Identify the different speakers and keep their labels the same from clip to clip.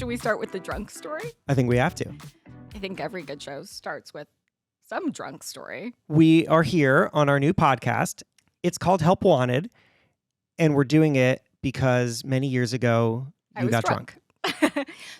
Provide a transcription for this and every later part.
Speaker 1: we start with the drunk story?
Speaker 2: I think we have to.
Speaker 1: I think every good show starts with some drunk story.
Speaker 2: We are here on our new podcast. It's called Help Wanted, and we're doing it because many years ago you got drunk.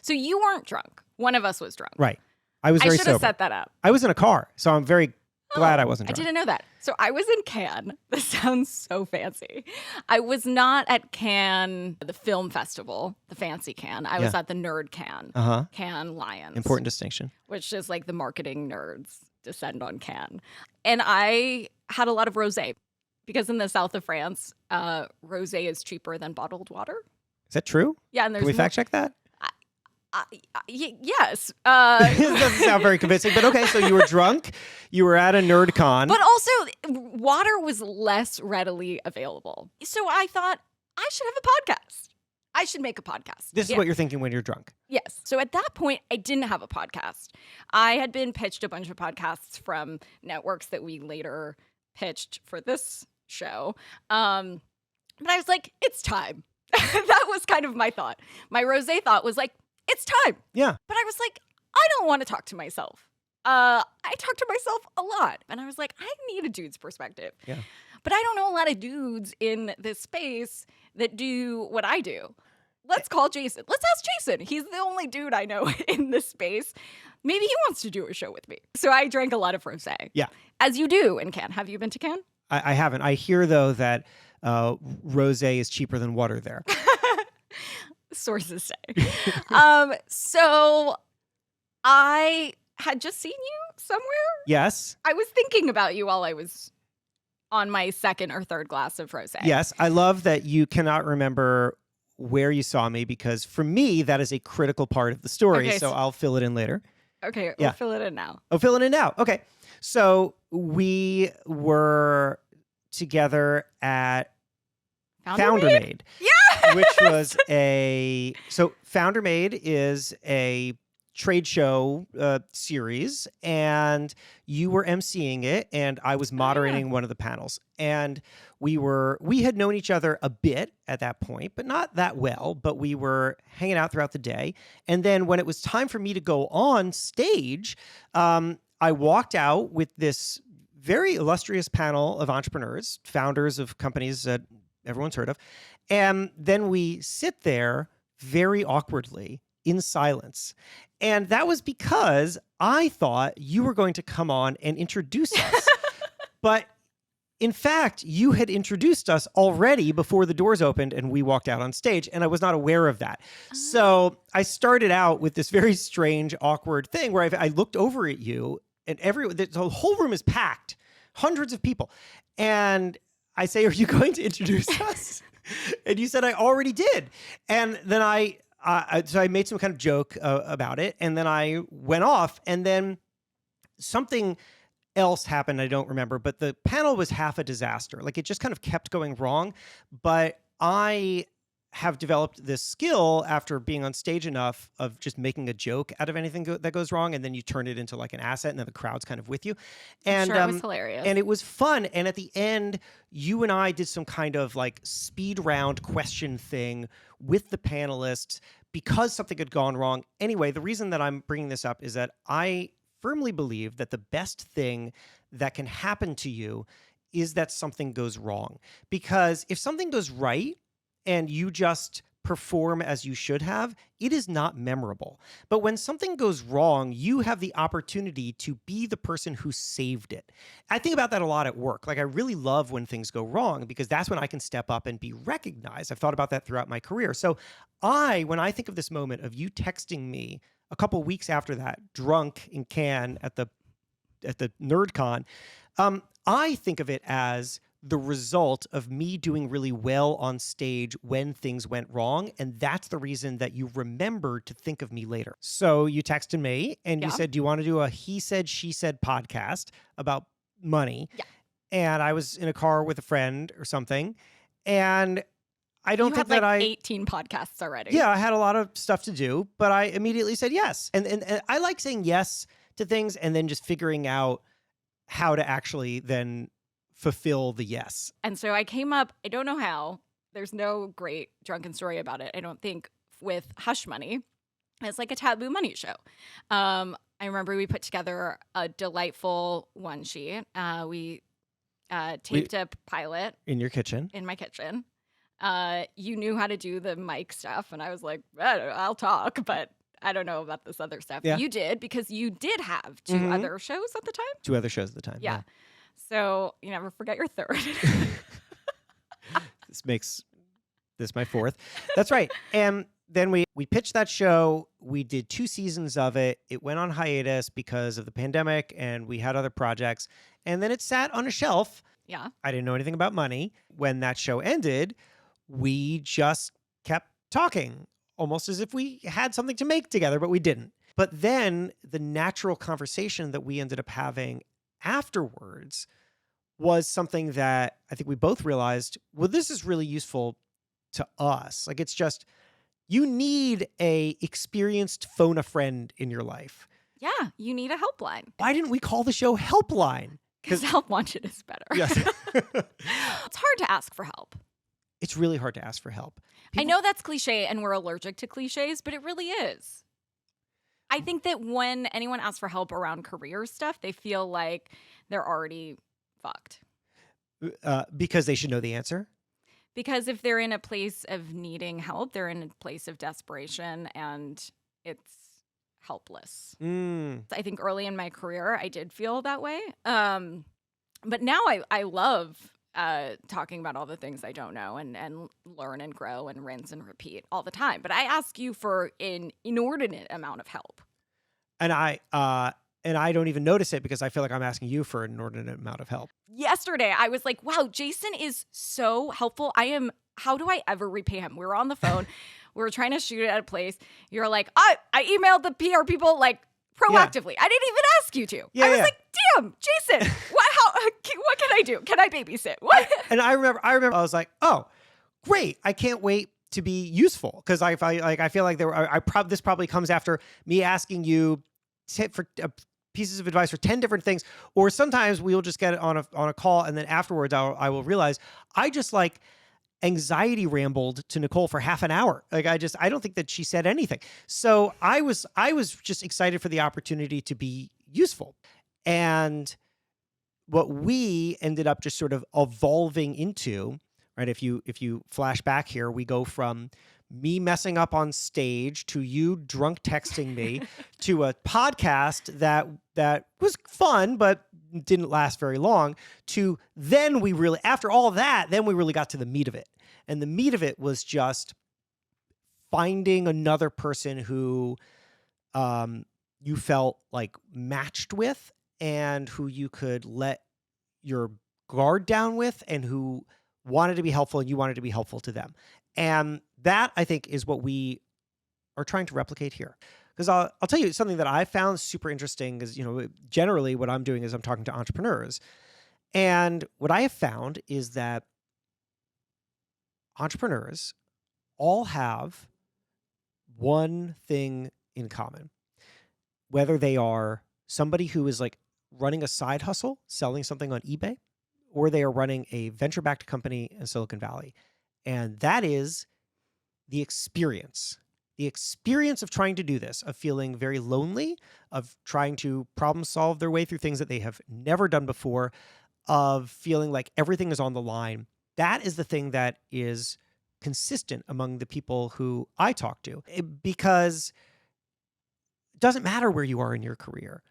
Speaker 1: So you weren't drunk. One of us was drunk.
Speaker 2: Right. I was very
Speaker 1: I should have
Speaker 2: sober.
Speaker 1: set that up.
Speaker 2: I was in a car, so I'm very glad I wasn't drunk.
Speaker 1: I didn't know that. So I was in Cannes. This sounds so fancy. I was not at Cannes, the film festival, the fancy Cannes. I was at the nerd Cannes, Cannes Lions.
Speaker 2: Important distinction.
Speaker 1: Which is like the marketing nerds descend on Cannes. And I had a lot of rosé because in the south of France, rosé is cheaper than bottled water.
Speaker 2: Is that true?
Speaker 1: Yeah. And there's
Speaker 2: Can we fact check that?
Speaker 1: Yes.
Speaker 2: It doesn't sound very convincing, but okay. So you were drunk. You were at a nerd con.
Speaker 1: But also, water was less readily available. So I thought, I should have a podcast. I should make a podcast.
Speaker 2: This is what you're thinking when you're drunk.
Speaker 1: Yes. So at that point, I didn't have a podcast. I had been pitched a bunch of podcasts from networks that we later pitched for this show. But I was like, it's time. That was kind of my thought. My rosé thought was like, it's time.
Speaker 2: Yeah.
Speaker 1: But I was like, I don't want to talk to myself. I talk to myself a lot. And I was like, I need a dude's perspective.
Speaker 2: Yeah.
Speaker 1: But I don't know a lot of dudes in this space that do what I do. Let's call Jason. Let's ask Jason. He's the only dude I know in this space. Maybe he wants to do a show with me. So I drank a lot of rosé.
Speaker 2: Yeah. As
Speaker 1: you do in Cannes. Have you been to Cannes?
Speaker 2: I haven't. I hear, though, that rosé is cheaper than water there.
Speaker 1: Sources say. So I had just seen you somewhere.
Speaker 2: Yes.
Speaker 1: I was thinking about you while I was on my second or third glass of rosé.
Speaker 2: Yes. I love that you cannot remember where you saw me because for me, that is a critical part of the story.
Speaker 1: Okay,
Speaker 2: so I'll fill it in later.
Speaker 1: Okay. We'll fill it in now.
Speaker 2: Oh, fill it in now. Okay. So we were together at Founder Made.
Speaker 1: Yeah.
Speaker 2: Which was Founder Made is a trade show series, and you were emceeing it, and I was moderating one of the panels. And we had known each other a bit at that point, but not that well, but we were hanging out throughout the day. And then when it was time for me to go on stage, I walked out with this very illustrious panel of entrepreneurs, founders of companies that everyone's heard of. And then we sit there very awkwardly in silence. And that was because I thought you were going to come on and introduce us. But in fact, you had introduced us already before the doors opened and we walked out on stage, and I was not aware of that. So I started out with this very strange, awkward thing where I looked over at you, and the whole room is packed, hundreds of people. And I say, are you going to introduce us? And you said, I already did. And then so I made some kind of joke about it. And then I went off, and then something else happened. I don't remember, but the panel was half a disaster. Like, it just kind of kept going wrong. But I have developed this skill after being on stage enough of just making a joke out of anything that goes wrong, and then you turn it into like an asset, and then the crowd's kind of with you. And
Speaker 1: it was hilarious.
Speaker 2: And it was fun. And at the end, you and I did some kind of like speed round question thing with the panelists because something had gone wrong. Anyway, the reason that I'm bringing this up is that I firmly believe that the best thing that can happen to you is that something goes wrong. Because if something goes right, and you just perform as you should have, it is not memorable. But when something goes wrong, you have the opportunity to be the person who saved it. I think about that a lot at work. Like, I really love when things go wrong because that's when I can step up and be recognized. I've thought about that throughout my career. So when I think of this moment of you texting me a couple weeks after that, drunk in Cannes at the NerdCon, I think of it as the result of me doing really well on stage when things went wrong. And that's the reason that you remembered to think of me later. So you texted me and you said, do you want to do a He Said, She Said podcast about money?
Speaker 1: Yeah.
Speaker 2: And I was in a car with a friend or something. And I don't think that
Speaker 1: 18 podcasts already.
Speaker 2: Yeah, I had a lot of stuff to do, but I immediately said yes. And I like saying yes to things and then just figuring out how to actually then fulfill the yes.
Speaker 1: And so I came up, I don't know how, there's no great drunken story about it, I don't think, with Hush Money. It's like a taboo money show. I remember we put together a delightful one sheet. We taped a pilot
Speaker 2: in your kitchen.
Speaker 1: in my kitchen. You knew how to do the mic stuff, and I was like, I'll talk, but I don't know about this other stuff.
Speaker 2: Yeah.
Speaker 1: You did, because you did have two other shows at the time.
Speaker 2: 2 other shows at the time.
Speaker 1: Yeah. So you never forget your third.
Speaker 2: This makes this my 4th. That's right. And then we pitched that show. We did 2 seasons of it. It went on hiatus because of the pandemic, and we had other projects. And then it sat on a shelf.
Speaker 1: Yeah.
Speaker 2: I didn't know anything about money. When that show ended, we just kept talking, almost as if we had something to make together, but we didn't. But then the natural conversation that we ended up having afterwards was something that I think we both realized, well, this is really useful to us. Like, it's just, you need a experienced phone a friend in your life.
Speaker 1: Yeah. You need a helpline.
Speaker 2: Why didn't we call the show Helpline?
Speaker 1: Because help wanted is better.
Speaker 2: Yes.
Speaker 1: It's hard to ask for help.
Speaker 2: It's really hard to ask for help.
Speaker 1: I know that's cliche and we're allergic to cliches, but it really is. I think that when anyone asks for help around career stuff, they feel like they're already fucked.
Speaker 2: Because they should know the answer?
Speaker 1: Because if they're in a place of needing help, they're in a place of desperation, and it's helpless. I think early in my career, I did feel that way. But now I love talking about all the things I don't know, and learn and grow and rinse and repeat all the time. But I ask you for an inordinate amount of help. And
Speaker 2: I don't even notice it because I feel like I'm asking you for an inordinate amount of help.
Speaker 1: Yesterday, I was like, wow, Jason is so helpful. How do I ever repay him? We were on the phone. We were trying to shoot it at a place. You're like, I emailed the PR people like proactively. Yeah. I didn't even ask you to.
Speaker 2: Yeah,
Speaker 1: I was like, damn, Jason, what can I do? Can I babysit? What?
Speaker 2: And I remember I was like, oh, great. I can't wait to be useful. Because I feel like this probably comes after me asking you for pieces of advice for 10 different things. Or sometimes we'll just get it on a call, and then afterwards I will realize I just like anxiety rambled to Nicole for half an hour. Like I don't think that she said anything. So I was just excited for the opportunity to be useful. And what we ended up just sort of evolving into, right? If you flash back here, we go from me messing up on stage to you drunk texting me to a podcast that was fun, but didn't last very long, to then after all that, then we really got to the meat of it. And the meat of it was just finding another person who you felt like matched with, and who you could let your guard down with, and who wanted to be helpful and you wanted to be helpful to them. And that, I think, is what we are trying to replicate here. Because I'll tell you something that I found super interesting is, generally what I'm doing is I'm talking to entrepreneurs. And what I have found is that entrepreneurs all have one thing in common. Whether they are somebody who is like running a side hustle, selling something on eBay, or they are running a venture-backed company in Silicon Valley. And that is the experience of trying to do this, of feeling very lonely, of trying to problem solve their way through things that they have never done before, of feeling like everything is on the line. That is the thing that is consistent among the people who I talk to, because it doesn't matter where you are in your career.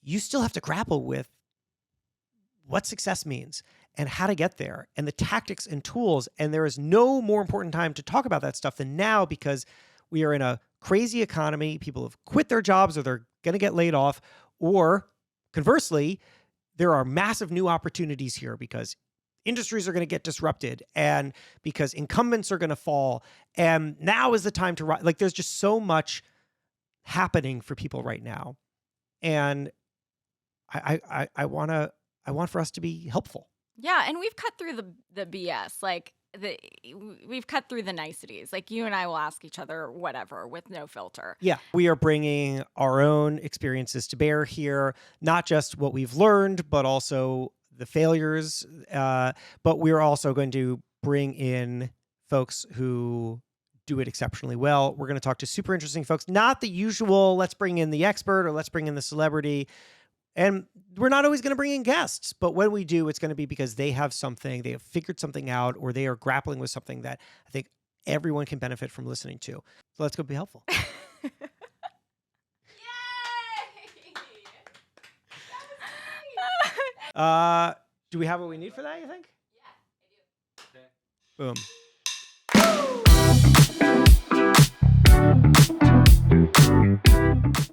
Speaker 2: You still have to grapple with what success means and how to get there and the tactics and tools. And there is no more important time to talk about that stuff than now, because we are in a crazy economy. People have quit their jobs, or they're going to get laid off, or conversely, there are massive new opportunities here because industries are going to get disrupted and because incumbents are going to fall. And now is the time to like, there's just so much happening for people right now. And I want for us to be helpful.
Speaker 1: Yeah, and we've cut through the BS. Like we've cut through the niceties. Like you and I will ask each other whatever with no filter.
Speaker 2: Yeah, we are bringing our own experiences to bear here, not just what we've learned, but also the failures. But we're also going to bring in folks who do it exceptionally well. We're going to talk to super interesting folks, not the usual, let's bring in the expert or let's bring in the celebrity. And we're not always going to bring in guests, but when we do, it's going to be because they have figured something out, or they are grappling with something that I think everyone can benefit from listening to. So let's go be helpful.
Speaker 1: Yay!
Speaker 2: Do we have what we need for that, you think?
Speaker 1: Yeah, I do.
Speaker 2: Boom.